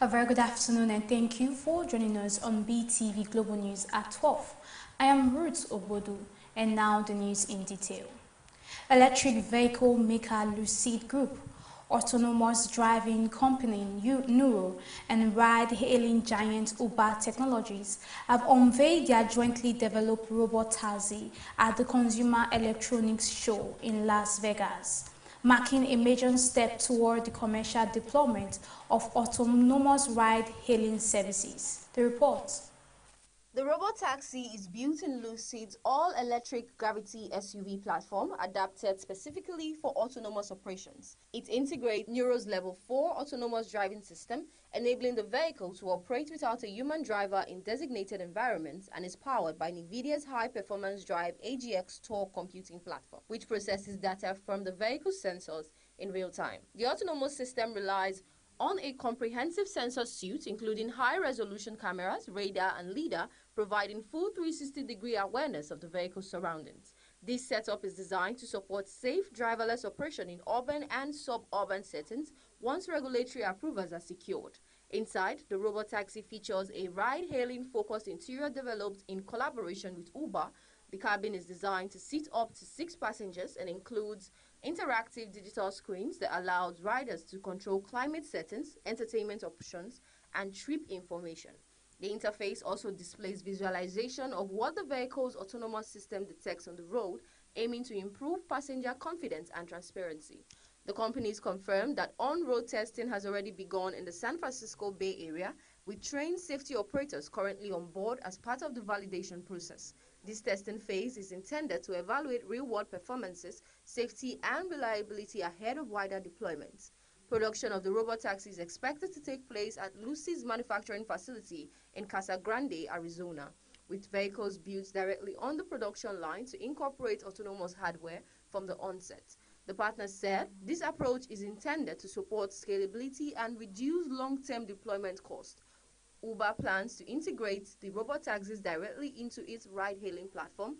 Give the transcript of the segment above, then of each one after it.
A very good afternoon and thank you for joining us on Beetv Global News at 12. I am Ruth Obodu and now the news in detail. Electric vehicle maker Lucid Group, autonomous driving company Nuro, and ride-hailing giant Uber Technologies have unveiled their jointly developed robot taxi at the Consumer Electronics Show in Las Vegas, marking a major step toward the commercial deployment of autonomous ride-hailing services. The report. The robot-taxi is built in Lucid's all-electric Gravity SUV platform adapted specifically for autonomous operations. It integrates Neuro's Level 4 autonomous driving system, enabling the vehicle to operate without a human driver in designated environments, and is powered by NVIDIA's high-performance drive AGX Tor computing platform, which processes data from the vehicle's sensors in real time. The autonomous system relies on a comprehensive sensor suite, including high-resolution cameras, radar, and LiDAR, providing full 360-degree awareness of the vehicle's surroundings. This setup is designed to support safe driverless operation in urban and suburban settings once regulatory approvals are secured. Inside, the robot-taxi features a ride-hailing focused interior developed in collaboration with Uber. The cabin is designed to seat up to 6 passengers and includes interactive digital screens that allows riders to control climate settings, entertainment options, and trip information. The interface also displays visualization of what the vehicle's autonomous system detects on the road, aiming to improve passenger confidence and transparency. The companies confirmed that on-road testing has already begun in the San Francisco Bay Area, with trained safety operators currently on board as part of the validation process. This testing phase is intended to evaluate real-world performances, safety, and reliability ahead of wider deployments. Production of the robot-taxi is expected to take place at Lucid's manufacturing facility in Casa Grande, Arizona, with vehicles built directly on the production line to incorporate autonomous hardware from the onset. The partners said this approach is intended to support scalability and reduce long-term deployment costs. Uber plans to integrate the robot taxis directly into its ride-hailing platform,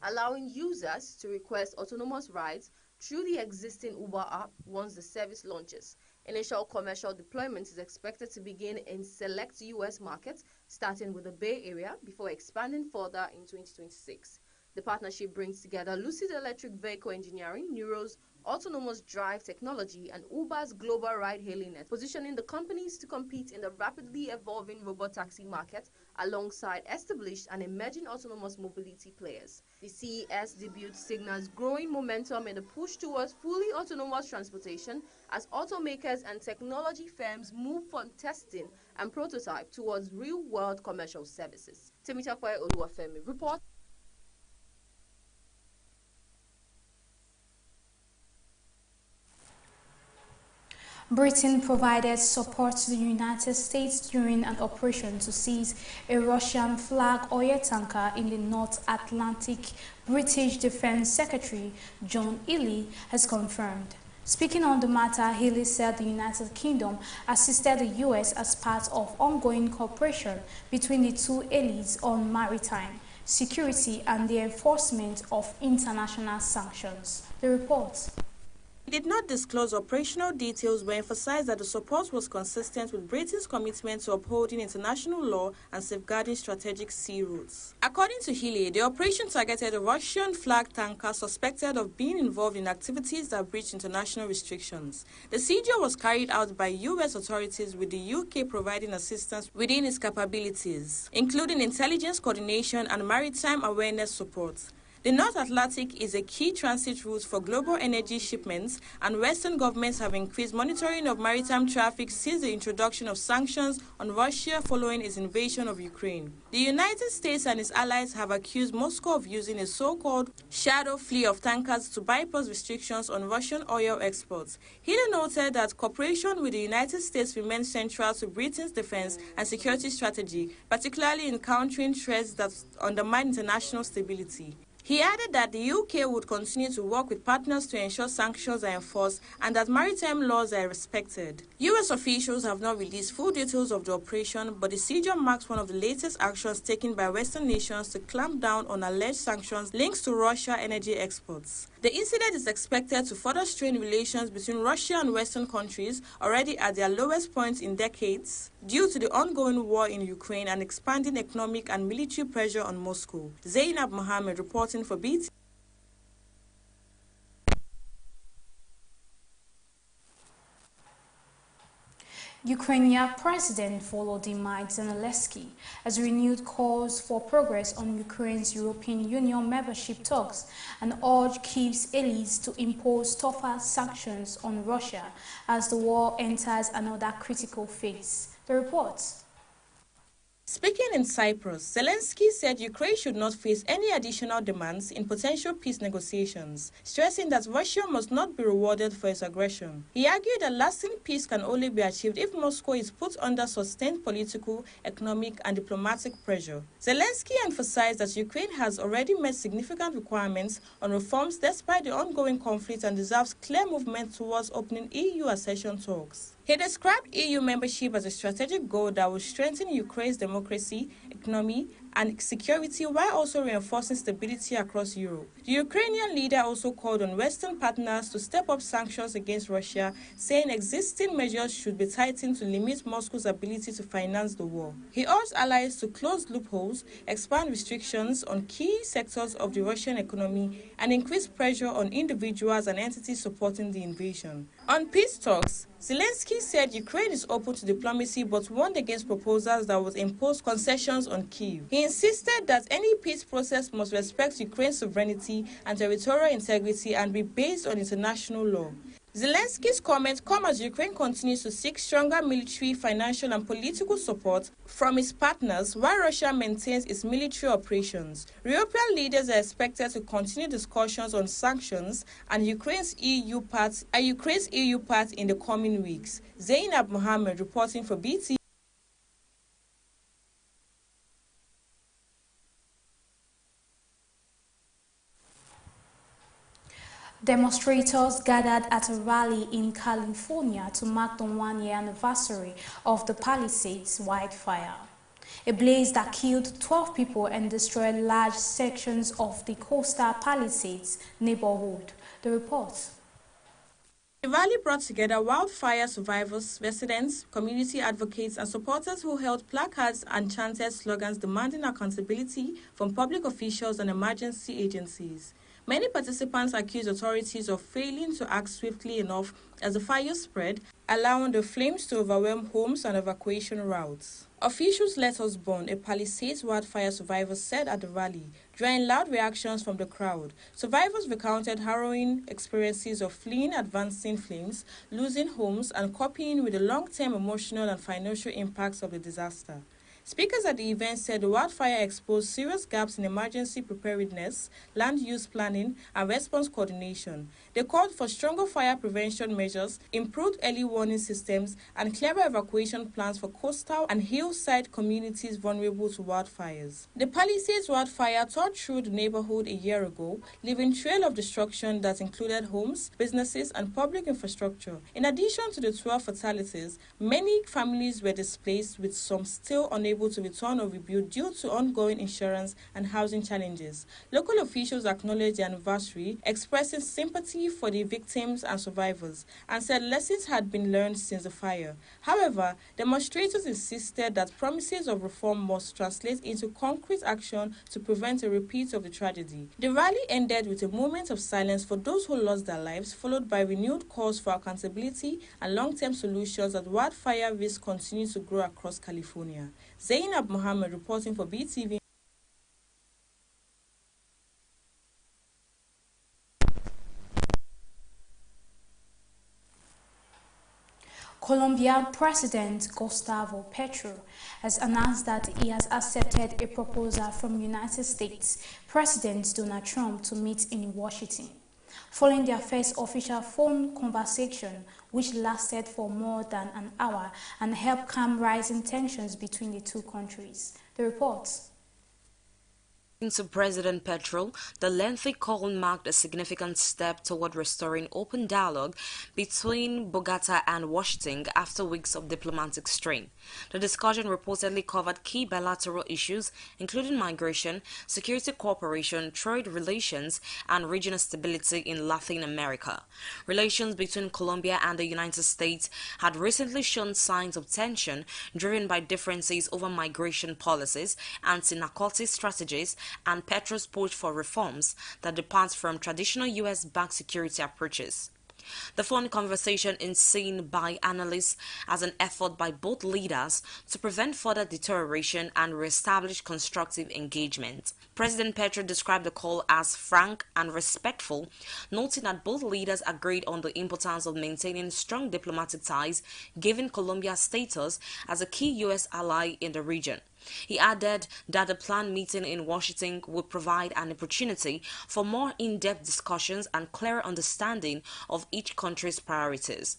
allowing users to request autonomous rides through the existing Uber app once the service launches. Initial commercial deployment is expected to begin in select U.S. markets, starting with the Bay Area, before expanding further in 2026. The partnership brings together Lucid Electric Vehicle Engineering, Neuro's autonomous drive technology, and Uber's global ride-hailing net, positioning the companies to compete in the rapidly evolving robot-taxi market alongside established and emerging autonomous mobility players. The CES debut signals growing momentum in the push towards fully autonomous transportation as automakers and technology firms move from testing and prototype towards real-world commercial services. Temitope Oluwafemi report. Britain provided support to the United States during an operation to seize a Russian flag oil tanker in the North Atlantic. British Defense Secretary John Healey has confirmed. Speaking on the matter, Healey said the United Kingdom assisted the U.S. as part of ongoing cooperation between the two allies on maritime security and the enforcement of international sanctions. The report. He did not disclose operational details but emphasized that the support was consistent with Britain's commitment to upholding international law and safeguarding strategic sea routes. According to Healey, the operation targeted a Russian flag tanker suspected of being involved in activities that breach international restrictions. The seizure was carried out by U.S. authorities, with the UK providing assistance within its capabilities, including intelligence coordination and maritime awareness support. The North Atlantic is a key transit route for global energy shipments, and Western governments have increased monitoring of maritime traffic since the introduction of sanctions on Russia following its invasion of Ukraine. The United States and its allies have accused Moscow of using a so-called shadow fleet of tankers to bypass restrictions on Russian oil exports. Healey noted that cooperation with the United States remains central to Britain's defense and security strategy, particularly in countering threats that undermine international stability. He added that the UK would continue to work with partners to ensure sanctions are enforced and that maritime laws are respected. US officials have not released full details of the operation, but the seizure marks one of the latest actions taken by Western nations to clamp down on alleged sanctions linked to Russia energy exports. The incident is expected to further strain relations between Russia and Western countries already at their lowest point in decades due to the ongoing war in Ukraine and expanding economic and military pressure on Moscow. Zainab Mohammed reporting for Beetv. Ukrainian President Volodymyr Zelensky has renewed calls for progress on Ukraine's European Union membership talks and urged Kyiv's allies to impose tougher sanctions on Russia as the war enters another critical phase. The report. Speaking in Cyprus, Zelensky said Ukraine should not face any additional demands in potential peace negotiations, stressing that Russia must not be rewarded for its aggression. He argued that lasting peace can only be achieved if Moscow is put under sustained political, economic, and diplomatic pressure. Zelensky emphasized that Ukraine has already met significant requirements on reforms despite the ongoing conflict and deserves clear movement towards opening EU accession talks. He described EU membership as a strategic goal that will strengthen Ukraine's democracy, economy, and security while also reinforcing stability across Europe. The Ukrainian leader also called on Western partners to step up sanctions against Russia, saying existing measures should be tightened to limit Moscow's ability to finance the war. He urged allies to close loopholes, expand restrictions on key sectors of the Russian economy, and increase pressure on individuals and entities supporting the invasion. On peace talks, Zelensky said Ukraine is open to diplomacy but warned against proposals that would impose concessions on Kyiv. He insisted that any peace process must respect Ukraine's sovereignty and territorial integrity and be based on international law. Zelensky's comments come as Ukraine continues to seek stronger military, financial, and political support from its partners while Russia maintains its military operations. European leaders are expected to continue discussions on sanctions and Ukraine's EU part in the coming weeks. Zainab Mohammed reporting for Beetv. Demonstrators gathered at a rally in California to mark the one-year anniversary of the Palisades wildfire, a blaze that killed 12 people and destroyed large sections of the coastal Palisades neighborhood. The report. The rally brought together wildfire survivors, residents, community advocates, and supporters who held placards and chanted slogans demanding accountability from public officials and emergency agencies. Many participants accused authorities of failing to act swiftly enough as the fire spread, allowing the flames to overwhelm homes and evacuation routes. Officials let us burn, a Palisades wildfire survivor said at the rally, drawing loud reactions from the crowd. Survivors recounted harrowing experiences of fleeing advancing flames, losing homes, and coping with the long-term emotional and financial impacts of the disaster. Speakers at the event said the wildfire exposed serious gaps in emergency preparedness, land use planning, and response coordination. They called for stronger fire prevention measures, improved early warning systems, and clearer evacuation plans for coastal and hillside communities vulnerable to wildfires. The Palisades wildfire tore through the neighborhood a year ago, leaving a trail of destruction that included homes, businesses, and public infrastructure. In addition to the 12 fatalities, many families were displaced, with some still unable to return or rebuild due to ongoing insurance and housing challenges. Local officials acknowledged the anniversary, expressing sympathy for the victims and survivors, and said lessons had been learned since the fire. However, demonstrators insisted that promises of reform must translate into concrete action to prevent a repeat of the tragedy. The rally ended with a moment of silence for those who lost their lives, followed by renewed calls for accountability and long-term solutions as wildfire risks continue to grow across California. Zainab Mohammed reporting for Beetv. Colombian President Gustavo Petro has announced that he has accepted a proposal from United States President Donald Trump to meet in Washington, following their first official phone conversation, which lasted for more than an hour and helped calm rising tensions between the two countries. The report. To President Petro, the lengthy call marked a significant step toward restoring open dialogue between Bogota and Washington after weeks of diplomatic strain. The discussion reportedly covered key bilateral issues, including migration, security cooperation, trade relations, and regional stability in Latin America. Relations between Colombia and the United States had recently shown signs of tension driven by differences over migration policies, anti-narcotics strategies, and Petro's push for reforms that depart from traditional U.S.-backed security approaches. The phone conversation is seen by analysts as an effort by both leaders to prevent further deterioration and re-establish constructive engagement. President Petro described the call as frank and respectful, noting that both leaders agreed on the importance of maintaining strong diplomatic ties, given Colombia's status as a key U.S. ally in the region. He added that the planned meeting in Washington would provide an opportunity for more in-depth discussions and clearer understanding of each country's priorities.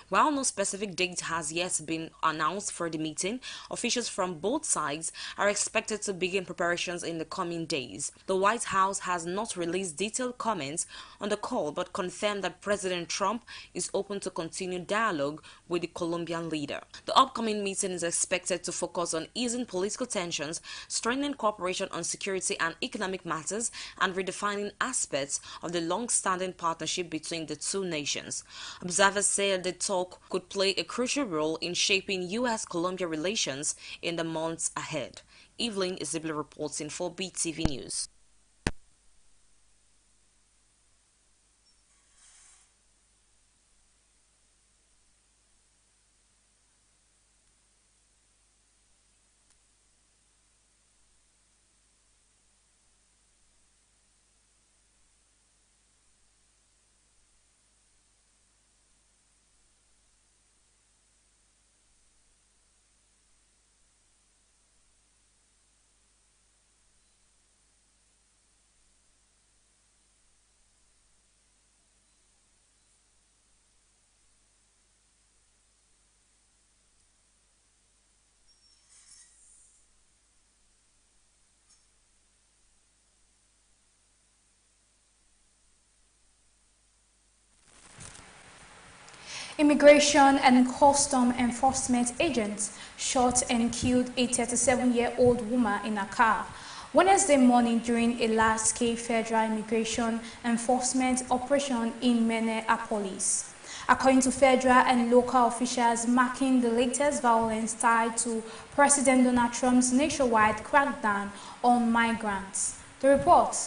While no specific date has yet been announced for the meeting, officials from both sides are expected to begin preparations in the coming days. The White House has not released detailed comments on the call but confirmed that President Trump is open to continue dialogue with the Colombian leader. The upcoming meeting is expected to focus on easing political tensions, strengthening cooperation on security and economic matters, and redefining aspects of the long-standing partnership between the two nations. Observers say the talk could play a crucial role in shaping U.S.-Colombia relations in the months ahead. Evelyn Isibla reporting for Beetv News. Immigration and Custom Enforcement agents shot and killed a 37-year-old woman in a car Wednesday morning during a large-scale federal immigration enforcement operation in Minneapolis. According to federal and local officials, marking the latest violence tied to President Donald Trump's nationwide crackdown on migrants. The report.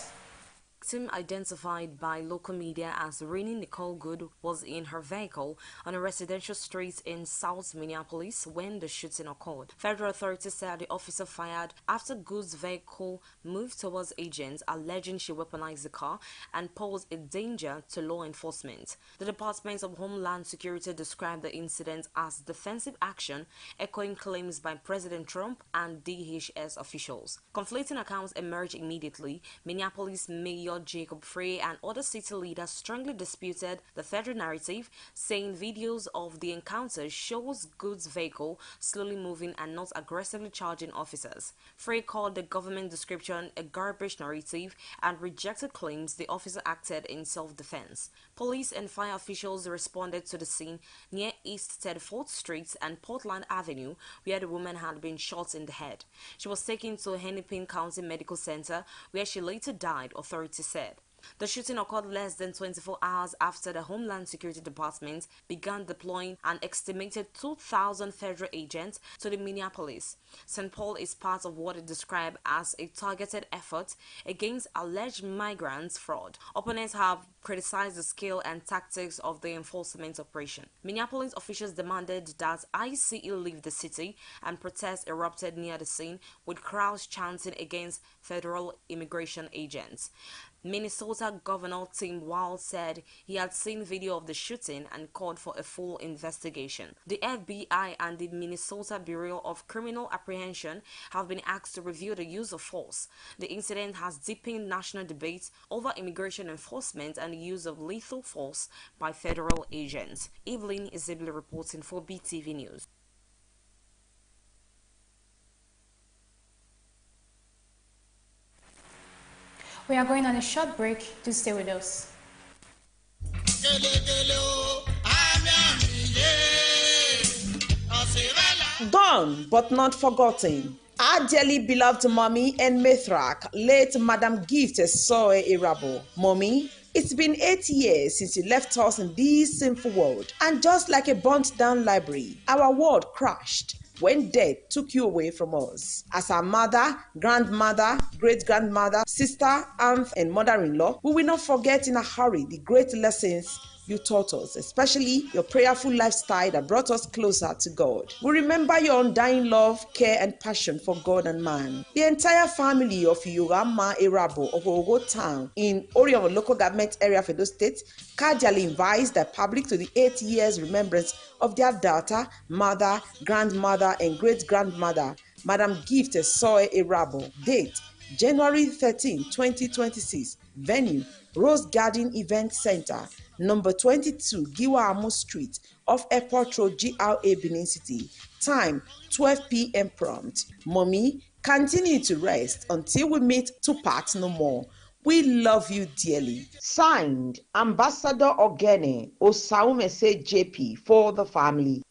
Victim, identified by local media as Renee Nicole Good, was in her vehicle on a residential street in South Minneapolis when the shooting occurred. Federal authorities said the officer fired after Good's vehicle moved towards agents, alleging she weaponized the car and posed a danger to law enforcement. The Department of Homeland Security described the incident as defensive action, echoing claims by President Trump and DHS officials. Conflicting accounts emerged immediately. Minneapolis Mayor Jacob Frey and other city leaders strongly disputed the federal narrative, saying videos of the encounter shows Good's vehicle slowly moving and not aggressively charging officers. Frey called the government description a garbage narrative and rejected claims the officer acted in self-defense. Police and fire officials responded to the scene near East 34th Street and Portland Avenue, where the woman had been shot in the head. She was taken to Hennepin County Medical Center, where she later died, authorities said. The shooting occurred less than 24 hours after the Homeland Security Department began deploying an estimated 2,000 federal agents to the Minneapolis. St. Paul is part of what it described as a targeted effort against alleged migrants fraud. Opponents have criticized the scale and tactics of the enforcement operation. Minneapolis officials demanded that ICE leave the city, and protests erupted near the scene, with crowds chanting against federal immigration agents. Minnesota Governor Tim Walz said he had seen video of the shooting and called for a full investigation. The FBI and the Minnesota Bureau of Criminal Apprehension have been asked to review the use of force. The incident has deepened national debate over immigration enforcement and the use of lethal force by federal agents. Evelyn Isibla reporting for Beetv News. We are going on a short break. Do stay with us. Gone but not forgotten. Our dearly beloved mommy and matriarch, late Madam Gift Soe Irabo. Mommy, it's been 8 years since you left us in this sinful world, and just like a burnt down library, our world crashed when death took you away from us. As our mother, grandmother, great-grandmother, sister, aunt, and mother-in-law, we will not forget in a hurry the great lessons you taught us, especially your prayerful lifestyle that brought us closer to God. We remember your undying love, care, and passion for God and man. The entire family of Yorama Erabo of Ogo Town in Orion local government area of Edo State cordially invites the public to the 8 years remembrance of their daughter, mother, grandmother, and great-grandmother, Madam Gift Soe Erabo. Date, January 13, 2026. Venue, Rose Garden Event Center, number 22, Giwa Amu Street, off Airport Road, GRA, Benin City. Time, 12 p.m. prompt. Mommy, continue to rest until we meet to part no more. We love you dearly. Signed, Ambassador Ogene Osaumese JP for the family.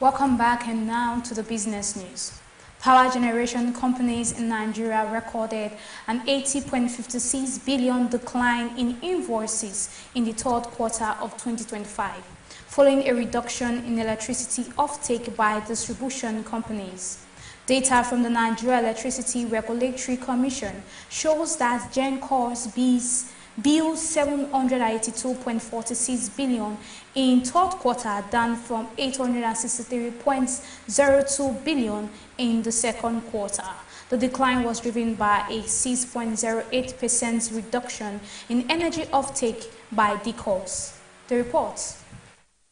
Welcome back, and now to the business news. Power generation companies in Nigeria recorded an 80.56 billion decline in invoices in the third quarter of 2025, following a reduction in electricity offtake by distribution companies. Data from the Nigeria Electricity Regulatory Commission shows that GenCo's billed 782.46 billion in third quarter, down from 863.02 billion in the second quarter. The decline was driven by a 6.08% reduction in energy offtake by DCOs. The report.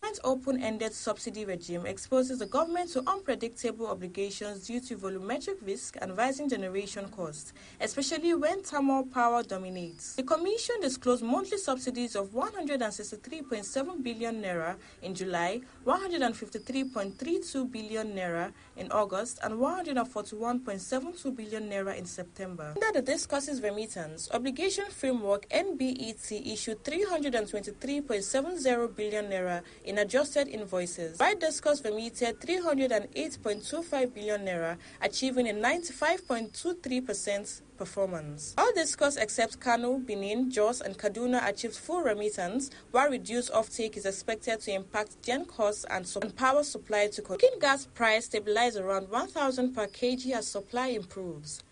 The open-ended subsidy regime exposes the government to unpredictable obligations due to volumetric risk and rising generation costs, especially when thermal power dominates. The Commission disclosed monthly subsidies of 163.7 billion naira in July, 153.32 billion naira in August, and 141.72 billion naira in September. Under the Discusses Remittance Obligation Framework, NBET issued 323.70 billion naira in adjusted invoices, while Discos remitted 308.25 billion naira, achieving a 95.23% performance. All Discos except Kano, Benin, Jos, and Kaduna achieved full remittance, while reduced offtake is expected to impact gen costs and power supply to cooking gas price stabilize around 1,000 per kg as supply improves.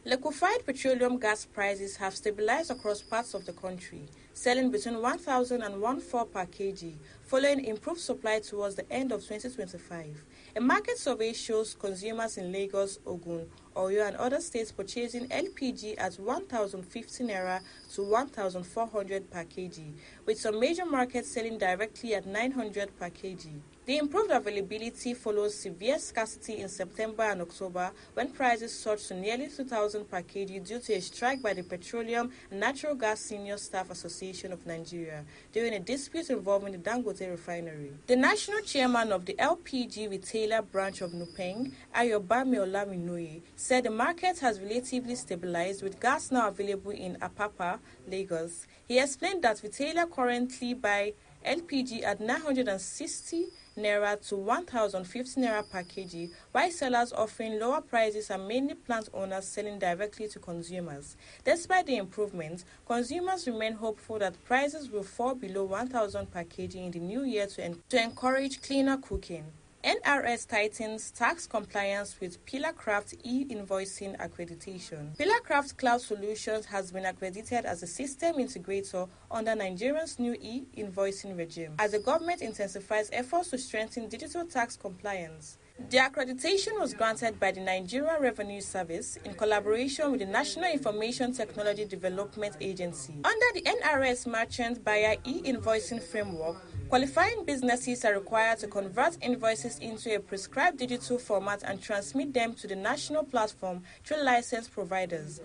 Liquefied petroleum gas prices have stabilized across parts of the country, selling between 1,000 and 1,400 per kg, following improved supply towards the end of 2025. A market survey shows consumers in Lagos, Ogun, Oyo, and other states purchasing LPG at 1,050 naira to 1,400 per kg, with some major markets selling directly at 900 per kg. The improved availability follows severe scarcity in September and October, when prices surged to nearly 2,000 per kg due to a strike by the Petroleum and Natural Gas Senior Staff Association of Nigeria during a dispute involving the Dangote refinery. The national chairman of the LPG retailer branch of Nupeng, Ayobami Olaminoye, said the market has relatively stabilized, with gas now available in Apapa, Lagos. He explained that retailers currently buy LPG at 960 naira to 1,050 naira per kg, while sellers offering lower prices are mainly plant owners selling directly to consumers. Despite the improvements, consumers remain hopeful that prices will fall below 1,000 per kg in the new year to encourage cleaner cooking. NRS tightens tax compliance with Pillarcraft e-invoicing accreditation. Pillarcraft Cloud Solutions has been accredited as a system integrator under Nigeria's new e-invoicing regime, as the government intensifies efforts to strengthen digital tax compliance. The accreditation was granted by the Nigeria Revenue Service in collaboration with the National Information Technology Development Agency. Under the NRS Merchant Buyer e-invoicing framework, Qualifying businesses are required to convert invoices into a prescribed digital format and transmit them to the national platform through licensed providers.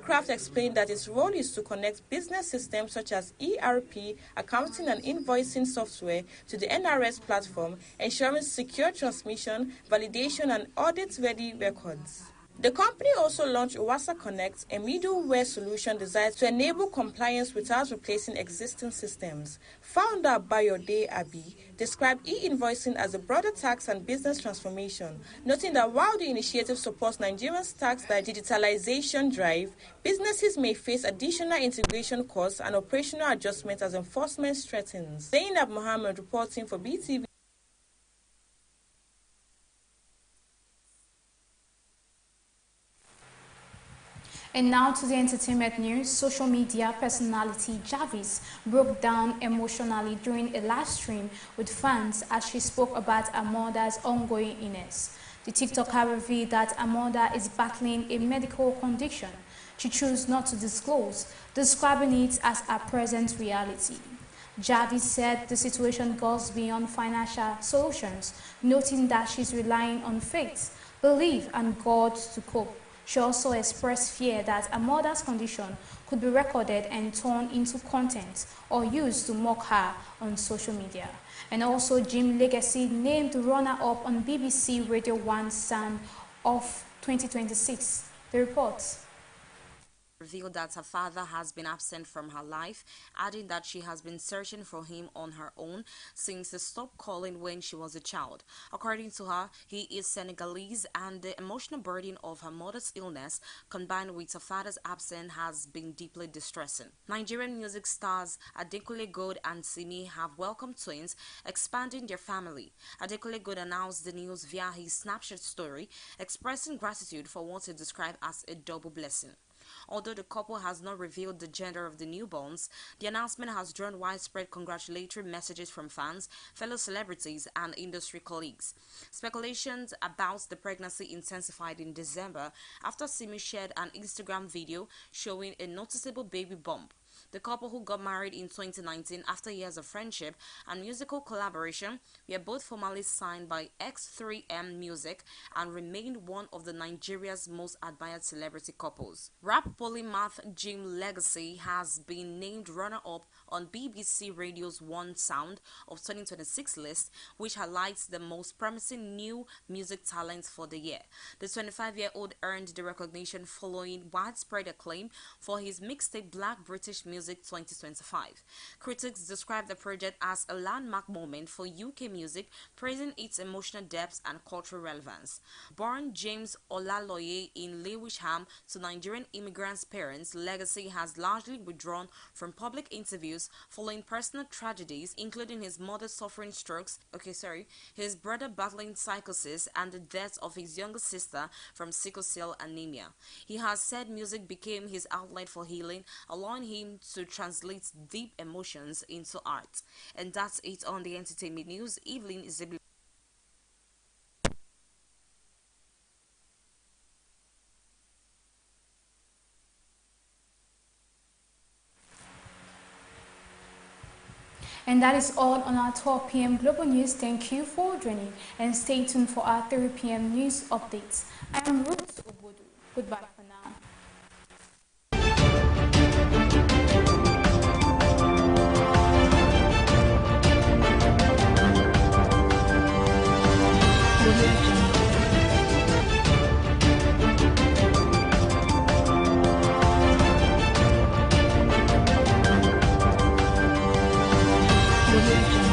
Craft explained that its role is to connect business systems such as ERP, accounting and invoicing software to the NRS platform, ensuring secure transmission, validation and audit-ready records. The company also launched Uwasa Connect, a middleware solution designed to enable compliance without replacing existing systems. Founder Bayode Abi described e-invoicing as a broader tax and business transformation, noting that while the initiative supports Nigeria's tax digitalization drive, businesses may face additional integration costs and operational adjustments as enforcement strengthens. Zainab Mohammed reporting for Beetv. And now to the entertainment news. Social media personality Jarvis broke down emotionally during a live stream with fans as she spoke about her mother's ongoing illness. The TikToker revealed that her mother is battling a medical condition she chose not to disclose, describing it as her present reality. Jarvis said the situation goes beyond financial solutions, noting that she's relying on faith, belief, and God to cope. She also expressed fear that her mother's condition could be recorded and turned into content or used to mock her on social media. And also, Jim Legacy named runner-up on BBC Radio 1 Sound of 2026. The report revealed that her father has been absent from her life, adding that she has been searching for him on her own since he stopped calling when she was a child. According to her, he is Senegalese, and the emotional burden of her mother's illness combined with her father's absence has been deeply distressing. Nigerian music stars Adekunle Gold and Simi have welcomed twins, expanding their family. Adekunle Gold announced the news via his Snapchat story, expressing gratitude for what he described as a double blessing. Although the couple has not revealed the gender of the newborns, the announcement has drawn widespread congratulatory messages from fans, fellow celebrities, and industry colleagues. Speculations about the pregnancy intensified in December after Simi shared an Instagram video showing a noticeable baby bump. The couple, who got married in 2019 after years of friendship and musical collaboration, were both formally signed by X3M Music and remained one of the Nigeria's most admired celebrity couples. Rap polymath Jim Legacy has been named runner-up on BBC Radio's One Sound of 2026 list, which highlights the most promising new music talents for the year. The 25-year-old earned the recognition following widespread acclaim for his mixtape Black British Music 2025. Critics describe the project as a landmark moment for UK music, praising its emotional depth and cultural relevance. Born James Olaloye in Lewisham to Nigerian immigrants' parents, Legacy has largely withdrawn from public interviews following personal tragedies, including his mother suffering strokes, his brother battling psychosis, and the death of his younger sister from sickle cell anemia. He has said music became his outlet for healing, allowing him to translate deep emotions into art. And that's it on the entertainment news. Evelyn Zibli. And that is all on our 12 p.m. Global News. Thank you for joining and stay tuned for our 3 p.m. news updates. I am Ruth Obodu. Goodbye for now. Religion.